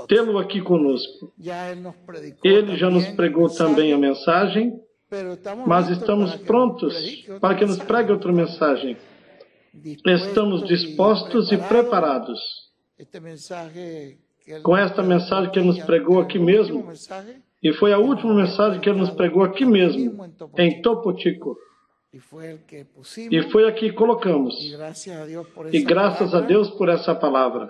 tê-lo aqui conosco. Ele já nos pregou também a mensagem, mas estamos prontos para que nos pregue outra mensagem. Estamos dispostos e preparados. Com esta mensagem que ele nos pregou aqui mesmo, e foi a última mensagem que ele nos pregou aqui mesmo, em Topo Chico. E foi aqui que colocamos. E graças a Deus por essa palavra,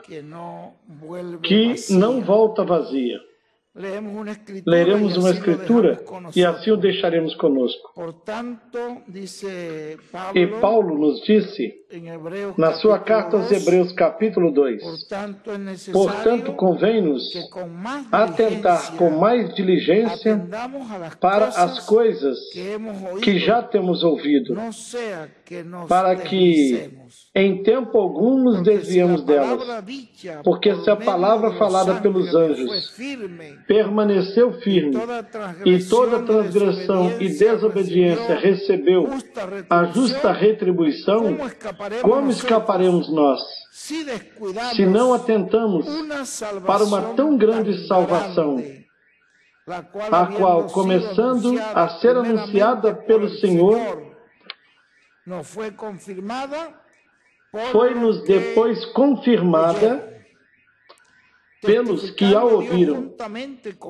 que não volta vazia. Leremos uma escritura e assim o deixaremos conosco. E Paulo nos disse, na sua carta aos Hebreus, capítulo 2, portanto, convém-nos atentar com mais diligência para as coisas que já temos ouvido, para que em tempo algum nos desviemos delas. Porque se a palavra falada pelos anjos permaneceu firme, e toda transgressão e desobediência recebeu a justa retribuição, como escaparemos nós, se não atentamos para uma tão grande salvação, a qual, começando a ser anunciada pelo Senhor, foi-nos depois confirmada pelos que a ouviram,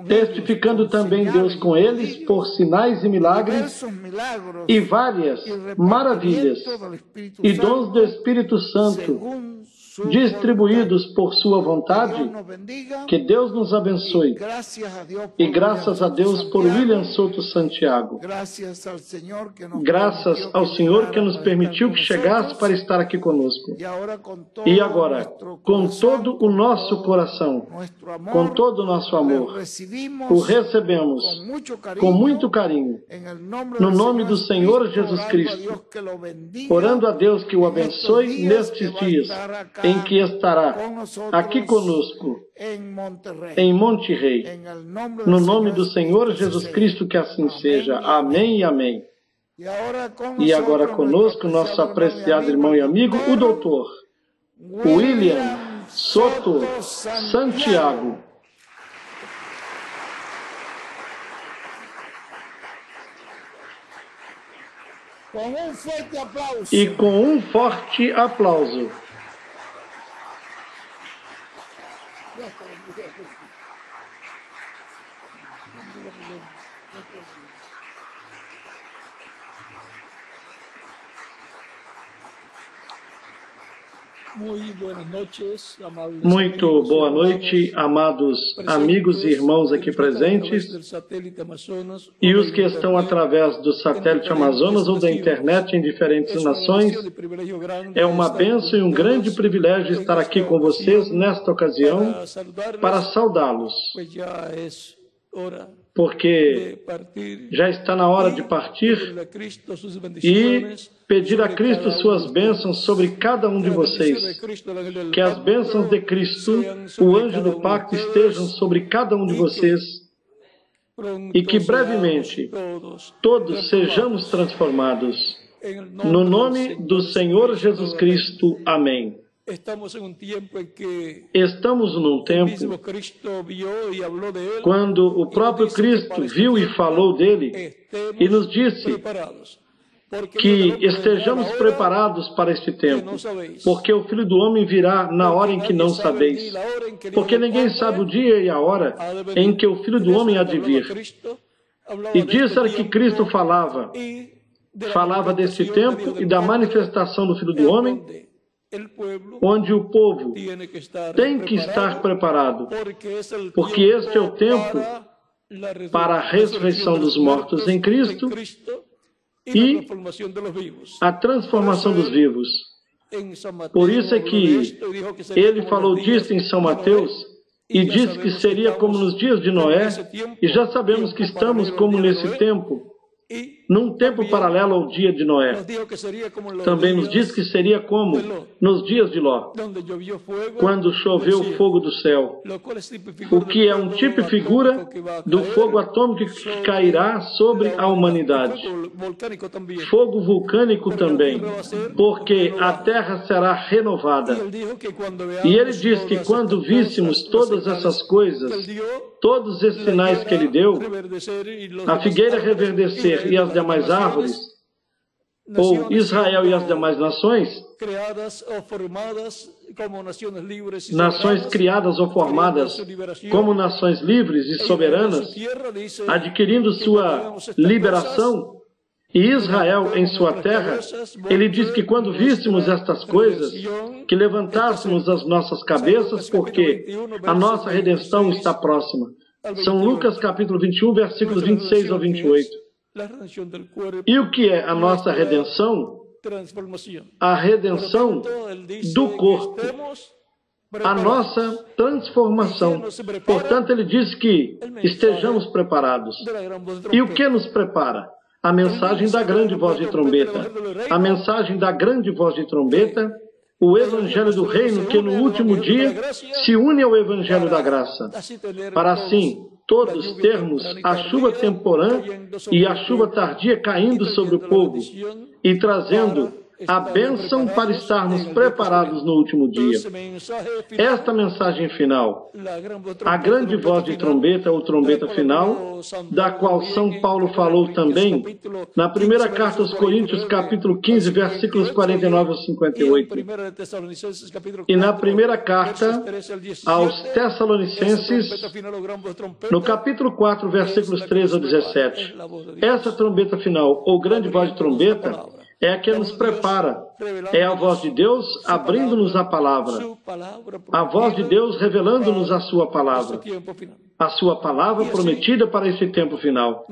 testificando também Deus com eles por sinais e milagres e várias maravilhas e dons do Espírito Santo distribuídos por sua vontade. Que Deus nos abençoe. E graças a Deus por William Souto Santiago. Graças ao Senhor que nos permitiu que chegasse para estar aqui conosco. E agora, com todo o nosso coração, com todo o nosso amor, o recebemos com muito carinho, no nome do Senhor Jesus Cristo, orando a Deus que o abençoe nestes dias, em que estará aqui conosco, em Monterrey. No nome do Senhor Jesus Cristo, que assim seja. Amém e amém. E agora conosco, nosso apreciado irmão e amigo, o doutor William Souto Santiago. E com um forte aplauso. Muito boa noite, amados amigos e irmãos aqui presentes e os que estão através do satélite Amazonas ou da internet em diferentes nações. É uma bênção e um grande privilégio estar aqui com vocês nesta ocasião para saudá-los, porque já está na hora de partir e pedir a Cristo suas bênçãos sobre cada um de vocês. Que as bênçãos de Cristo, o anjo do pacto, estejam sobre cada um de vocês e que brevemente todos sejamos transformados. No nome do Senhor Jesus Cristo. Amém. Estamos num tempo quando o próprio Cristo viu e falou dele e nos disse que estejamos preparados para este tempo, porque o Filho do Homem virá na hora em que não sabeis, porque ninguém sabe o dia e a hora em que o Filho do Homem há de vir. E disso era que Cristo falava desse tempo e da manifestação do Filho do Homem, onde o povo tem que estar preparado, porque este é o tempo para a ressurreição dos mortos em Cristo e a transformação dos vivos. Por isso é que ele falou disso em São Mateus e disse que seria como nos dias de Noé, e já sabemos que estamos como nesse tempo, num tempo paralelo ao dia de Noé. Também nos diz que seria como nos dias de Ló, quando choveu fogo do céu, o que é um tipo e figura do fogo atômico que cairá sobre a humanidade. Fogo vulcânico também, porque a terra será renovada. E ele diz que quando víssemos todas essas coisas, todos esses sinais que ele deu, a figueira reverdecer e as demais árvores, ou Israel e as demais nações criadas ou formadas como nações livres e soberanas, adquirindo sua liberação, e Israel em sua terra, ele diz que quando víssemos estas coisas, que levantássemos as nossas cabeças, porque a nossa redenção está próxima. São Lucas capítulo 21, versículos 26 ao 28. E o que é a nossa redenção? A redenção do corpo. A nossa transformação. Portanto, ele diz que estejamos preparados. E o que nos prepara? A mensagem da grande voz de trombeta. A mensagem da grande voz de trombeta, o Evangelho do Reino, que no último dia se une ao Evangelho da graça, para assim todos termos a chuva temporã e a chuva tardia caindo sobre o povo e trazendo a bênção para estarmos preparados no último dia. Esta mensagem final, a grande voz de trombeta ou trombeta final, da qual São Paulo falou também na primeira carta aos Coríntios, capítulo 15, versículos 49 ao 58. E na primeira carta aos Tessalonicenses, no capítulo 4, versículos 13 ao 17. Essa trombeta final, ou grande voz de trombeta, é a que nos prepara. É a voz de Deus abrindo-nos a palavra. A voz de Deus revelando-nos a sua palavra. A sua palavra prometida para esse tempo final.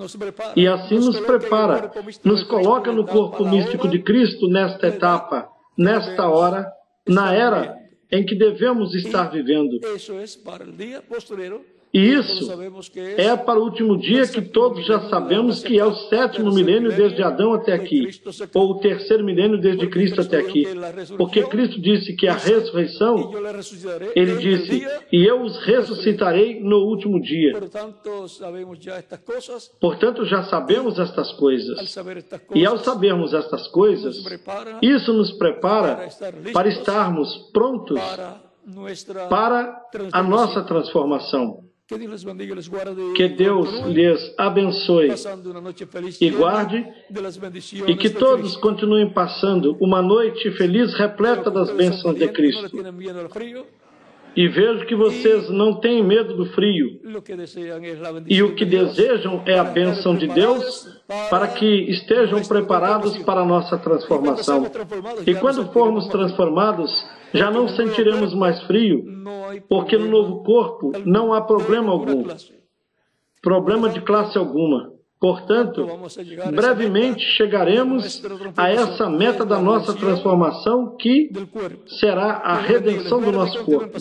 E assim nos prepara, nos coloca no corpo místico de Cristo nesta etapa, nesta hora, na era em que devemos estar vivendo. E isso é para o último dia, que todos já sabemos que é o 7º milênio desde Adão até aqui, ou o 3º milênio desde Cristo até aqui. Porque Cristo disse que a ressurreição, ele disse, e eu os ressuscitarei no último dia. Portanto, já sabemos estas coisas. E ao sabermos estas coisas, isso nos prepara para estarmos prontos para a nossa transformação. Que Deus lhes abençoe e guarde, e que todos continuem passando uma noite feliz, repleta das bênçãos de Cristo. E vejo que vocês não têm medo do frio. E o que desejam é a bênção de Deus para que estejam preparados para a nossa transformação. E quando formos transformados, já não sentiremos mais frio, porque no novo corpo não há problema algum, problema de classe alguma. Portanto, brevemente chegaremos a essa meta da nossa transformação, que será a redenção do nosso corpo.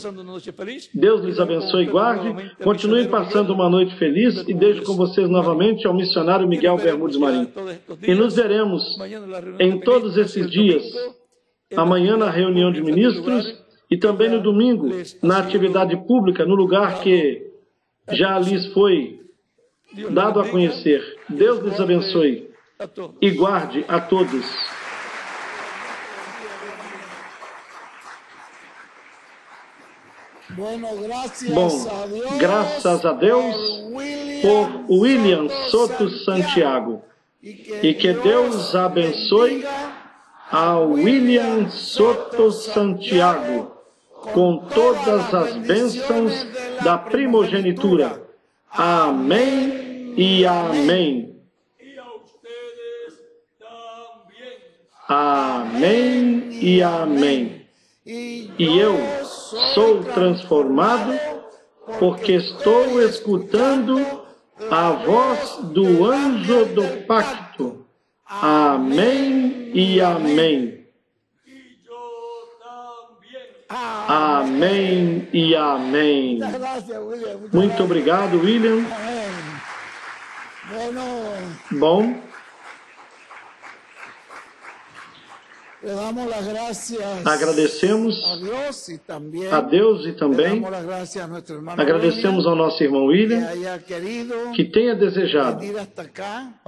Deus lhes abençoe e guarde. Continuem passando uma noite feliz, e deixo com vocês novamente ao missionário Miguel Bermudes Marim. E nos veremos em todos esses dias, amanhã na reunião de ministros e também no domingo na atividade pública, no lugar que já lhes foi dado a conhecer. Deus lhes abençoe e guarde a todos. Bom, graças a Deus por William Soto Santiago. E que Deus abençoe a William Soto Santiago com todas as bênçãos da primogenitura. Amém e amém. Amém e amém. E eu sou transformado porque estou escutando a voz do anjo do pacto. Amém e amém. Amém e amém. Muito obrigado, William. Bom, Agradecemos a Deus e também agradecemos ao nosso irmão William, que tenha desejado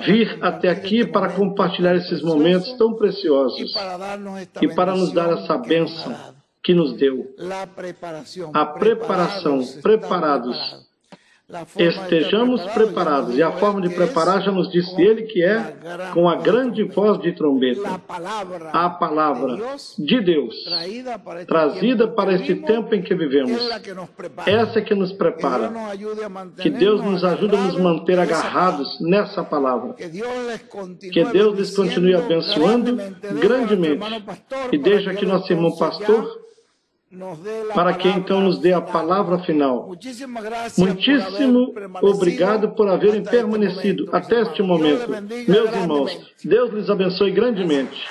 vir até aqui para compartilhar esses momentos tão preciosos e para nos dar essa bênção que nos deu. A preparação, preparados. Estejamos preparados. E a forma de preparar já nos disse ele que é com a grande voz de trombeta. A palavra de Deus, trazida para este tempo em que vivemos. Essa é que nos prepara. Que Deus nos ajude a nos manter agarrados nessa palavra. Que Deus lhes continue abençoando grandemente. E deixa aqui nosso irmão pastor, para que então nos dê a palavra final. Muitíssimo obrigado por haverem permanecido até este momento. Meus irmãos, Deus lhes abençoe grandemente.